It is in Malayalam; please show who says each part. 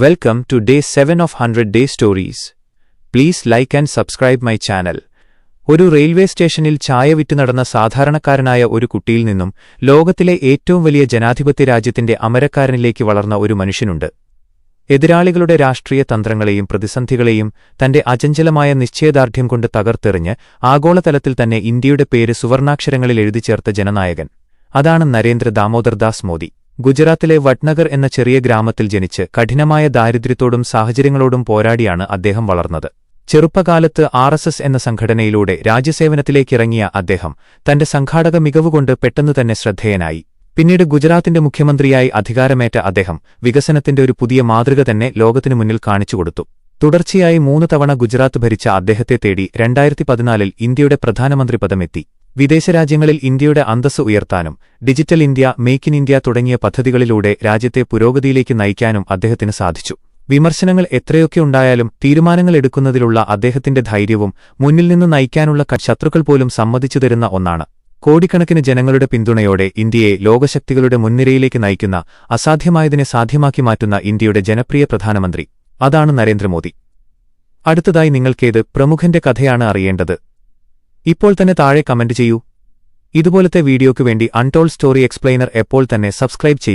Speaker 1: Welcome to day 7 of 100 Day Stories. Please like and subscribe my channel. ഒരു റെയിൽവേ സ്റ്റേഷനിൽ ചായ വിറ്റ് നടന്ന സാധാരണക്കാരനായ ഒരു കുട്ടിയിൽ നിന്നും ലോകത്തിലെ ഏറ്റവും വലിയ ജനാധിപത്യ രാജ്യത്തിന്റെ അമരക്കാരനിലേക്ക് വളർന്ന ഒരു മനുഷ്യനുണ്ട്. എതിരാളികളുടെ രാഷ്ട്രീയ തന്ത്രങ്ങളെയും പ്രതിസന്ധികളെയും തന്റെ അചഞ്ചലമായ നിശ്ചയദാർഢ്യം കൊണ്ട് തകർത്തെറിഞ്ഞ് ആഗോളതലത്തിൽ തന്നെ ഇന്ത്യയുടെ പേര് സുവർണാക്ഷരങ്ങളിൽ എഴുതിച്ചേർത്ത ജനനായകൻ. അതാണ് നരേന്ദ്ര ദാമോദർ ദാസ് മോദി. ഗുജറാത്തിലെ വഡ്നഗർ എന്ന ചെറിയ ഗ്രാമത്തിൽ ജനിച്ച് കഠിനമായ ദാരിദ്ര്യത്തോടും സാഹചര്യങ്ങളോടും പോരാടിയാണ് അദ്ദേഹം വളർന്നത്. ചെറുപ്പകാലത്ത് RSS എന്ന സംഘടനയിലൂടെ രാജ്യസേവനത്തിലേക്കിറങ്ങിയ അദ്ദേഹം തന്റെ സംഘാടക മികവുകൊണ്ട് പെട്ടെന്നുതന്നെ ശ്രദ്ധേയനായി. പിന്നീട് ഗുജറാത്തിന്റെ മുഖ്യമന്ത്രിയായി അധികാരമേറ്റ അദ്ദേഹം വികസനത്തിന്റെ ഒരു പുതിയ മാതൃക തന്നെ ലോകത്തിനു മുന്നിൽ കാണിച്ചുകൊടുത്തു. തുടർച്ചയായി 3 തവണ ഗുജറാത്ത് ഭരിച്ച അദ്ദേഹത്തെ തേടി 2014 ഇന്ത്യയുടെ പ്രധാനമന്ത്രി പദമെത്തി. വിദേശരാജ്യങ്ങളിൽ ഇന്ത്യയുടെ അന്തസ്സ് ഉയർത്താനും digital India, make in India തുടങ്ങിയ പദ്ധതികളിലൂടെ രാജ്യത്തെ പുരോഗതിയിലേക്ക് നയിക്കാനും അദ്ദേഹത്തിന് സാധിച്ചു. വിമർശനങ്ങൾ എത്രയൊക്കെ ഉണ്ടായാലും തീരുമാനങ്ങൾ എടുക്കുന്നതിലുള്ള അദ്ദേഹത്തിന്റെ ധൈര്യവും മുന്നിൽ നിന്ന് നയിക്കാനുള്ള ശത്രുക്കൾ പോലും സമ്മതിച്ചു തരുന്ന ഒന്നാണ്. കോടിക്കണക്കിന് ജനങ്ങളുടെ പിന്തുണയോടെ ഇന്ത്യയെ ലോകശക്തികളുടെ മുൻനിരയിലേക്ക് നയിക്കുന്ന, അസാധ്യമായതിനെ സാധ്യമാക്കി മാറ്റുന്ന ഇന്ത്യയുടെ ജനപ്രിയ പ്രധാനമന്ത്രി, അതാണ് നരേന്ദ്രമോദി. അടുത്തതായി നിങ്ങൾക്കേത് പ്രമുഖന്റെ കഥയാണ് അറിയേണ്ടത്? ഇപ്പോൾ തന്നെ താഴെ കമന്റ് ചെയ്യൂ. ഇതുപോലത്തെ വീഡിയോയ്ക്കു വേണ്ടി അൺടോൾഡ് സ്റ്റോറി എക്സ്പ്ലെയിനർ എപ്പോൾ തന്നെ സബ്സ്ക്രൈബ് ചെയ്യൂ.